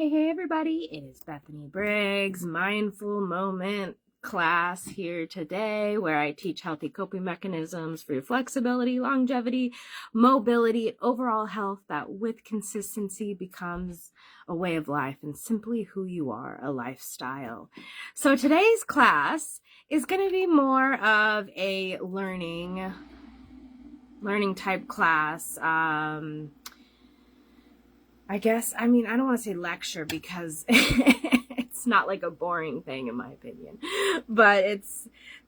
Hey everybody, it is Bethany Briggs, Mindful Moment class here today where I teach healthy coping mechanisms for your flexibility, longevity, mobility, overall health that with consistency becomes a way of life and simply who you are, a lifestyle. So today's class is going to be more of a learning type class. I don't want to say lecture because it's not like a boring thing in my opinion, but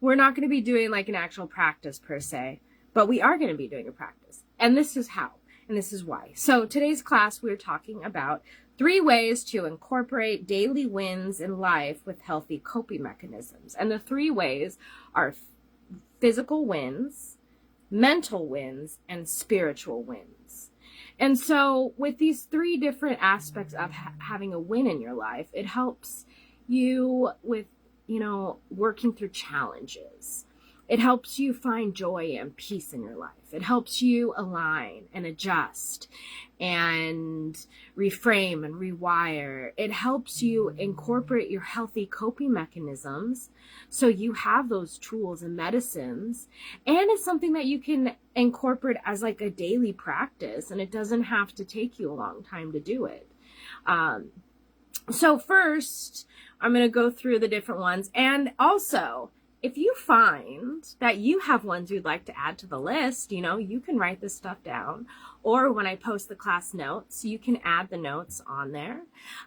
we're not going to be doing like an actual practice per se, but we are going to be doing a practice. And this is how, and this is why. So today's class, we're talking about 3 ways to incorporate daily wins in life with healthy coping mechanisms. And the 3 ways are physical wins, mental wins, and spiritual wins. And so with these 3 different aspects of having a win in your life, it helps you with, working through challenges. It helps you find joy and peace in your life. It helps you align and adjust and reframe and rewire. It helps you incorporate your healthy coping mechanisms so you have those tools and medicines. And it's something that you can incorporate as like a daily practice, and it doesn't have to take you a long time to do it. So first, I'm going to go through the different ones. And also, if you find that you have ones you'd like to add to the list, you can write this stuff down. Or when I post the class notes, you can add the notes on there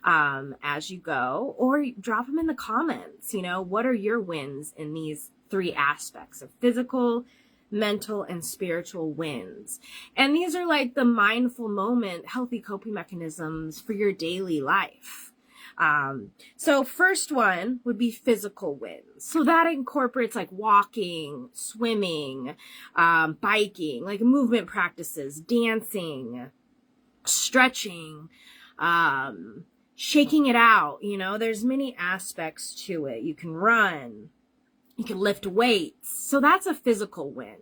as you go, or drop them in the comments. What are your wins in these 3 aspects of physical, mental, and spiritual wins? And these are like the mindful moment, healthy coping mechanisms for your daily life. So first one would be physical wins. So that incorporates like walking, swimming, biking, like movement practices, dancing, stretching, shaking it out. There's many aspects to it. You can run, you can lift weights. So that's a physical win.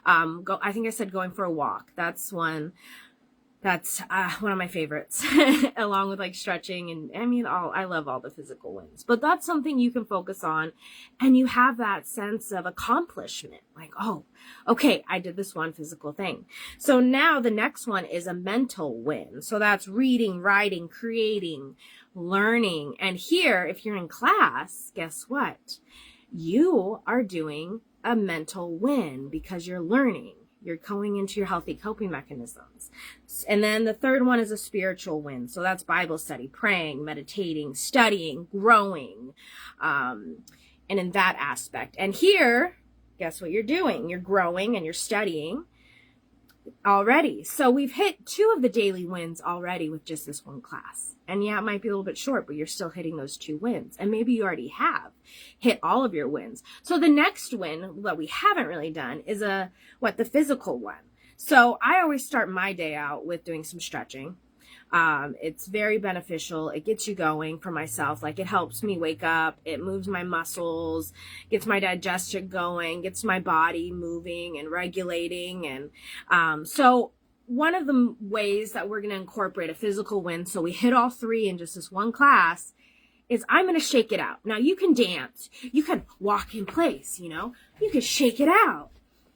I think I said going for a walk. That's one of my favorites, along with like stretching. And I love all the physical wins, but that's something you can focus on, and you have that sense of accomplishment. Like, oh, okay, I did this one physical thing. So now the next one is a mental win. So that's reading, writing, creating, learning. And here, if you're in class, guess what? You are doing a mental win because you're learning. You're going into your healthy coping mechanisms. And then the third one is a spiritual win. So that's Bible study, praying, meditating, studying, growing, and in that aspect. And here, guess what you're doing? You're growing and you're studying already. So we've hit 2 of the daily wins already with just this one class. And yeah, it might be a little bit short, but you're still hitting those 2 wins. And maybe you already have hit all of your wins. So the next win that we haven't really done is the physical one. So I always start my day out with doing some stretching. It's very beneficial. It gets you going for myself. Like, it helps me wake up. It moves my muscles, gets my digestion going, gets my body moving and regulating. And so one of the ways that we're going to incorporate a physical win, so we hit all 3 in just this one class, is I'm going to shake it out. Now, you can dance. You can walk in place, You can shake it out.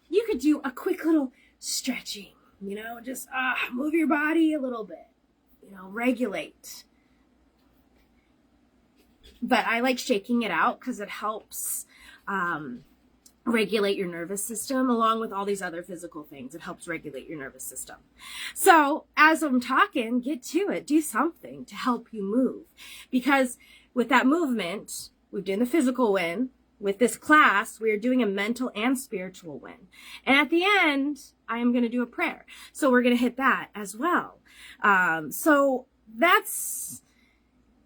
You could do a quick little stretching, just move your body a little bit. Regulate. But I like shaking it out because it helps regulate your nervous system along with all these other physical things. It helps regulate your nervous system. So as I'm talking, get to it. Do something to help you move. Because with that movement, we've done the physical win. With this class, we are doing a mental and spiritual win. And at the end, I am going to do a prayer. So we're going to hit that as well. So that's,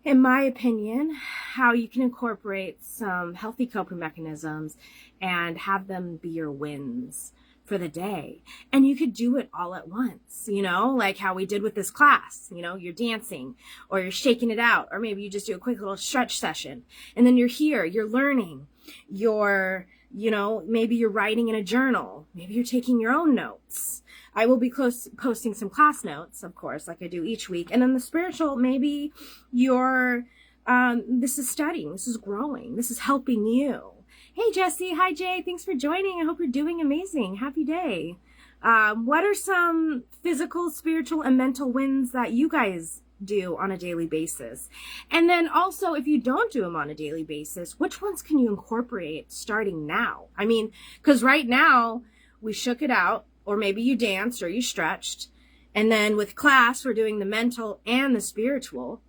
in my opinion, how you can incorporate some healthy coping mechanisms and have them be your wins for the day. And you could do it all at once, like how we did with this class. You're dancing or you're shaking it out, or maybe you just do a quick little stretch session. And then you're here, you're learning, maybe you're writing in a journal, maybe you're taking your own notes. I will be posting some class notes, of course, like I do each week. And then the spiritual, maybe you're, this is studying, this is growing, this is helping you. Hey, Jesse. Hi, Jay. Thanks for joining. I hope you're doing amazing. Happy day. What are some physical, spiritual, and mental wins that you guys do on a daily basis? And then also, if you don't do them on a daily basis, which ones can you incorporate starting now? I mean, because right now we shook it out, or maybe you danced or you stretched. And then with class, we're doing the mental and the spiritual.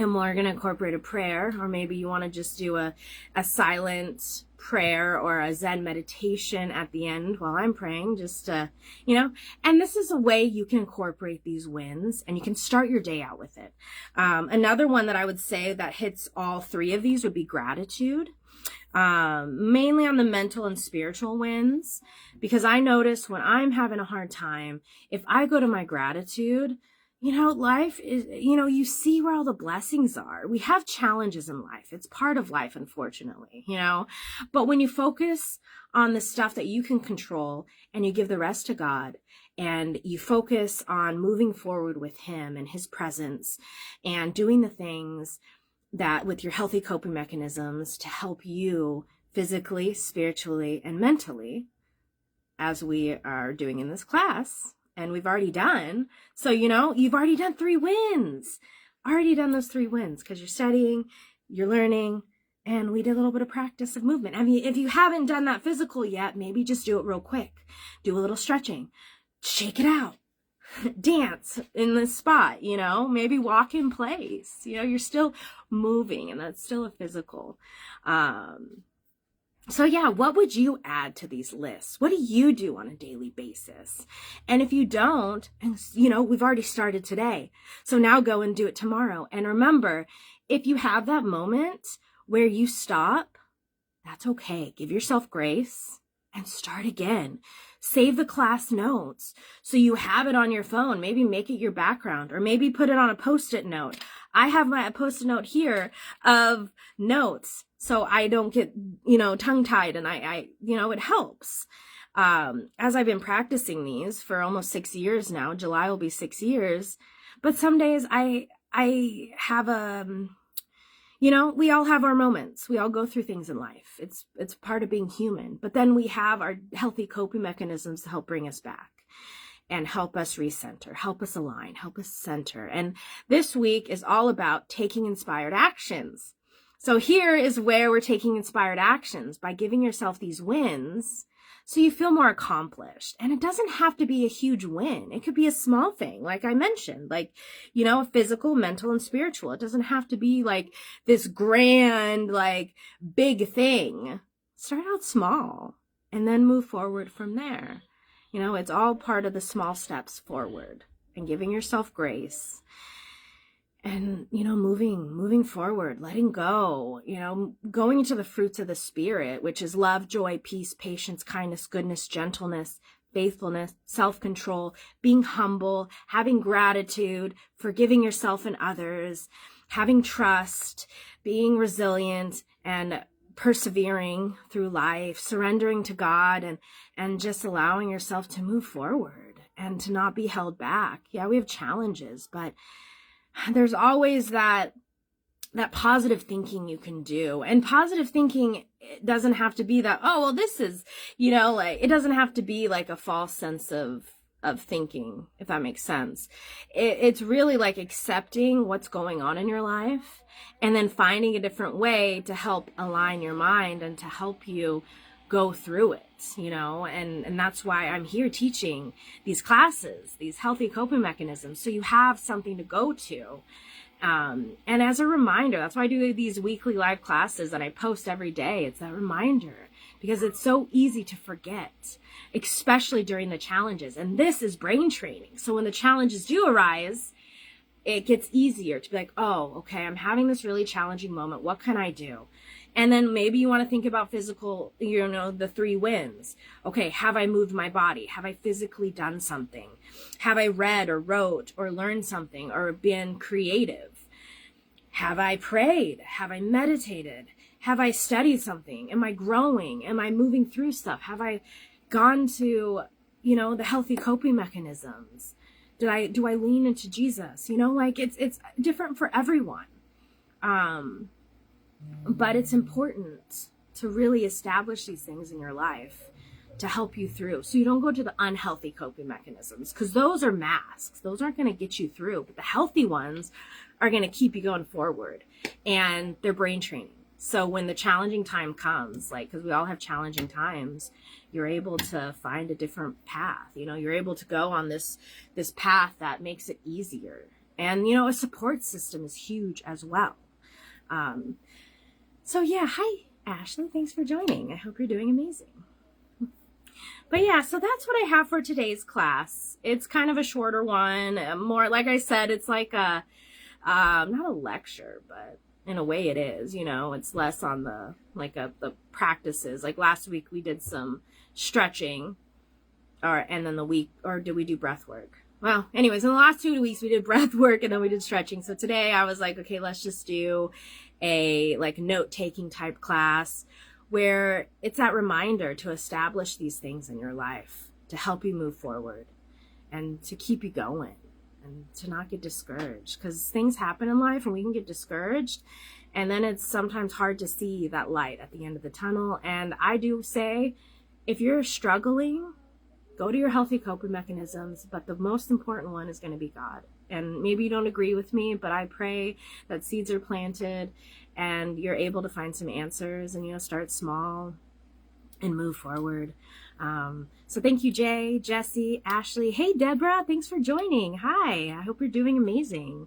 And we're going to incorporate a prayer, or maybe you want to just do a silent prayer or a Zen meditation at the end while I'm praying, just, and this is a way you can incorporate these wins and you can start your day out with it. Another one that I would say that hits all three of these would be gratitude, mainly on the mental and spiritual wins, because I notice when I'm having a hard time, if I go to my gratitude, life is, you see where all the blessings are. We have challenges in life. It's part of life, unfortunately, but when you focus on the stuff that you can control and you give the rest to God and you focus on moving forward with Him and His presence and doing the things that with your healthy coping mechanisms to help you physically, spiritually, and mentally, as we are doing in this class, and we've already done. So, you've already done 3 wins. Already done those 3 wins because you're studying, you're learning, and we did a little bit of practice of movement. I mean, if you haven't done that physical yet, maybe just do it real quick. Do a little stretching. Shake it out. Dance in the spot, maybe walk in place. You're still moving, and that's still a physical. So yeah, what would you add to these lists? What do you do on a daily basis? And if you don't, and we've already started today, so now go and do it tomorrow. And remember, if you have that moment where you stop, that's okay. Give yourself grace and start again. Save the class notes so you have it on your phone. Maybe make it your background, or maybe put it on a Post-it note. I have my Post-it note here of notes so I don't get, tongue-tied, and I it helps. As I've been practicing these for almost 6 years now, July will be 6 years, but some days I have we all have our moments. We all go through things in life. It's part of being human. But then we have our healthy coping mechanisms to help bring us back and help us recenter, help us align, help us center. And this week is all about taking inspired actions. So here is where we're taking inspired actions by giving yourself these wins so you feel more accomplished. And it doesn't have to be a huge win. It could be a small thing, like I mentioned, like, physical, mental, and spiritual. It doesn't have to be like this grand, like big thing. Start out small and then move forward from there. It's all part of the small steps forward and giving yourself grace. And, moving forward, letting go, going into the fruits of the Spirit, which is love, joy, peace, patience, kindness, goodness, gentleness, faithfulness, self-control, being humble, having gratitude, forgiving yourself and others, having trust, being resilient, and persevering through life, surrendering to God, and just allowing yourself to move forward and to not be held back. Yeah, we have challenges, but there's always that positive thinking you can do. And positive thinking doesn't have to be that, oh, well, this is, it doesn't have to be like a false sense of thinking, if that makes sense. It's really like accepting what's going on in your life and then finding a different way to help align your mind and to help you go through it, and that's why I'm here teaching these classes, these healthy coping mechanisms, so you have something to go to. And as a reminder, that's why I do these weekly live classes that I post every day. It's that reminder because it's so easy to forget, especially during the challenges. And this is brain training. So when the challenges do arise, it gets easier to be like, oh, okay, I'm having this really challenging moment. What can I do? And then maybe you want to think about physical, the 3 wins. Okay, have I moved my body? Have I physically done something? Have I read or wrote or learned something or been creative? Have I prayed? Have I meditated? Have I studied something? Am I growing? Am I moving through stuff? Have I gone to, the healthy coping mechanisms? Do I lean into Jesus? Like it's different for everyone. But it's important to really establish these things in your life to help you through, so you don't go to the unhealthy coping mechanisms, because those are masks. Those aren't going to get you through, but the healthy ones are going to keep you going forward, and they're brain training. So when the challenging time comes, like, because we all have challenging times, you're able to find a different path. You're able to go on this path that makes it easier. And a support system is huge as well. So yeah, hi Ashley, thanks for joining. I hope you're doing amazing. But yeah, so that's what I have for today's class. It's kind of a shorter one, more, like I said, it's like a, not a lecture, but in a way it is, it's less on the practices. Like last week we did some stretching, and then did we do breath work? Well, anyways, in the last 2 weeks we did breath work and then we did stretching. So today I was like, okay, let's just do a note-taking type class where it's that reminder to establish these things in your life to help you move forward and to keep you going and to not get discouraged, because things happen in life and we can get discouraged, and then it's sometimes hard to see that light at the end of the tunnel. And I do say, if you're struggling, go to your healthy coping mechanisms, but the most important one is going to be God. And maybe you don't agree with me, but I pray that seeds are planted and you're able to find some answers and, start small and move forward. So thank you, Jay, Jesse, Ashley. Hey, Deborah, thanks for joining. Hi, I hope you're doing amazing.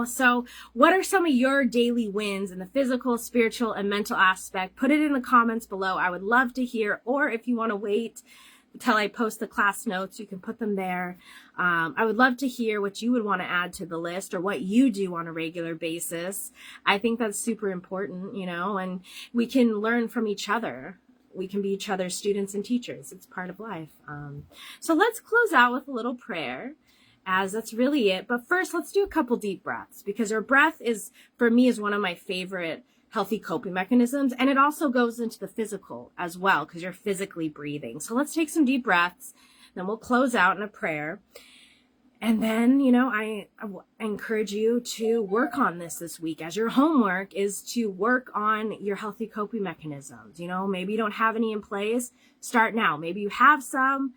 So what are some of your daily wins in the physical, spiritual, and mental aspect? Put it in the comments below. I would love to hear, or if you want to wait until I post the class notes, you can put them there. I would love to hear what you would want to add to the list or what you do on a regular basis. I think that's super important, and we can learn from each other. We can be each other's students and teachers. It's part of life. So let's close out with a little prayer, as that's really it. But first, let's do a couple deep breaths, because our breath for me, is one of my favorite healthy coping mechanisms. And it also goes into the physical as well, because you're physically breathing. So let's take some deep breaths. Then we'll close out in a prayer. And then, I encourage you to work on this week, as your homework is to work on your healthy coping mechanisms. Maybe you don't have any in place. Start now. Maybe you have some.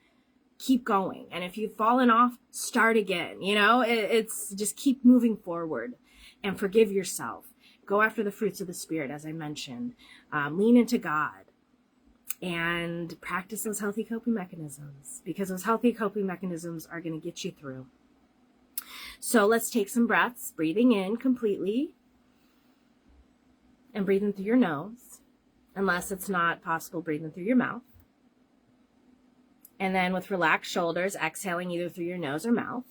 Keep going. And if you've fallen off, start again. It's just keep moving forward and forgive yourself. Go after the fruits of the Spirit, as I mentioned. Lean into God and practice those healthy coping mechanisms, because those healthy coping mechanisms are going to get you through. So let's take some breaths, breathing in completely and breathing through your nose, unless it's not possible, breathing through your mouth. And then with relaxed shoulders, exhaling either through your nose or mouth.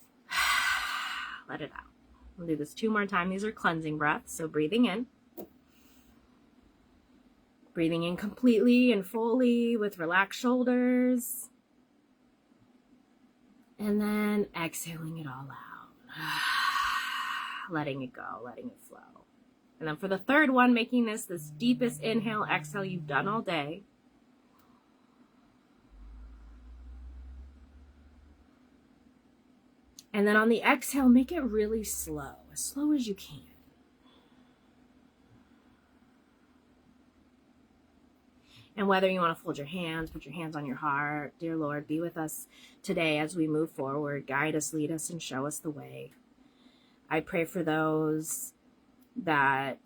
Let it out. We'll do this 2 more times. These are cleansing breaths. So breathing in. Breathing in completely and fully with relaxed shoulders. And then exhaling it all out. Letting it go, letting it flow. And then for the third one, making this deepest inhale, exhale you've done all day. And then on the exhale, make it really slow, as slow as you can. And whether you want to fold your hands, put your hands on your heart, dear Lord, be with us today as we move forward. Guide us, lead us, and show us the way. I pray for those that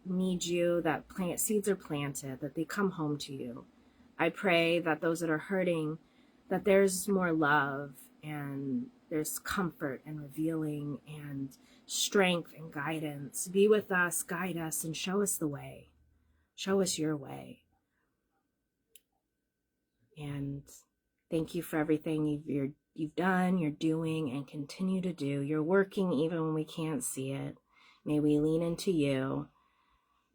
need you, that seeds are planted, that they come home to you. I pray that those that are hurting, that there's more love and there's comfort and revealing and strength and guidance. Be with us, guide us, and show us the way. Show us your way. And thank you for everything you've done, you're doing, and continue to do. You're working even when we can't see it. May we lean into you,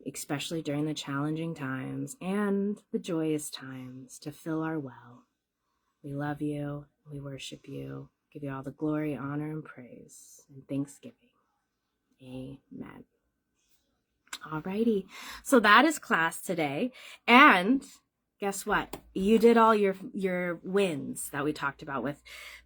especially during the challenging times and the joyous times, to fill our well. We love you. We worship you. Give you all the glory, honor, and praise and thanksgiving. Amen. Alrighty. So that is class today. And guess what? You did all your wins that we talked about with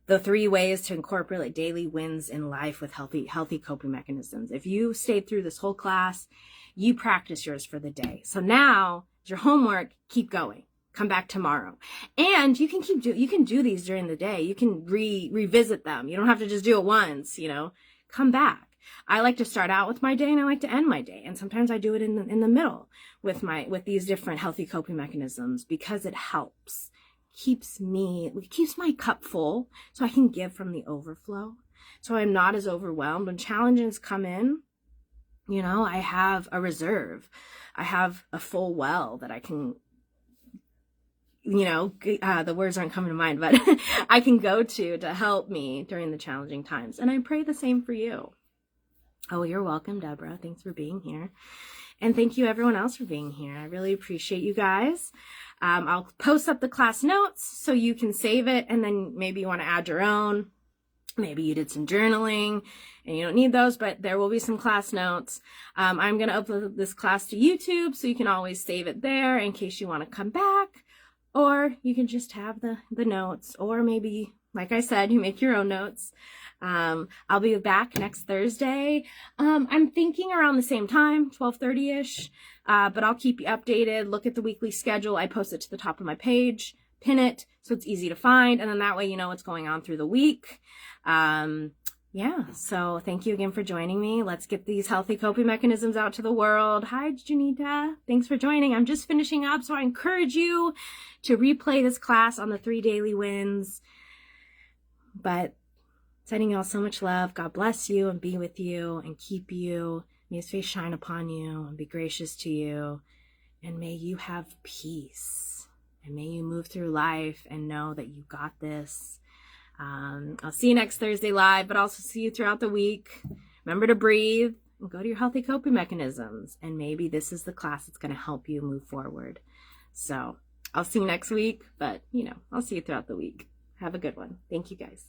the 3 ways to incorporate daily wins in life with healthy coping mechanisms. If you stayed through this whole class, you practice yours for the day. So now your homework, keep going. Come back tomorrow. And you can you can do these during the day. You can revisit them. You don't have to just do it once, come back. I like to start out with my day and I like to end my day. And sometimes I do it in the middle with these different healthy coping mechanisms because it helps. Keeps my cup full so I can give from the overflow. So I'm not as overwhelmed when challenges come in. I have a reserve. I have a full well that I can, the words aren't coming to mind, but I can go to help me during the challenging times. And I pray the same for you. Oh, you're welcome, Deborah. Thanks for being here. And thank you everyone else for being here. I really appreciate you guys. I'll post up the class notes so you can save it. And then maybe you want to add your own. Maybe you did some journaling and you don't need those, but there will be some class notes. I'm going to upload this class to YouTube so you can always save it there in case you want to come back. Or you can just have the notes, or maybe, like I said, you make your own notes. I'll be back next Thursday. I'm thinking around the same time, 12:30-ish, but I'll keep you updated. Look at the weekly schedule. I post it to the top of my page, pin it so it's easy to find, and then that way you know what's going on through the week. So thank you again for joining me. Let's get these healthy coping mechanisms out to the world. Hi, Janita. Thanks for joining. I'm just finishing up, so I encourage you to replay this class on the 3 daily wins. But sending y'all so much love. God bless you and be with you and keep you. May his face shine upon you and be gracious to you. And may you have peace. And may you move through life and know that you got this. I'll see you next Thursday live, but also see you throughout the week. Remember to breathe and go to your healthy coping mechanisms. And maybe this is the class that's going to help you move forward. So I'll see you next week, but I'll see you throughout the week. Have a good one. Thank you guys.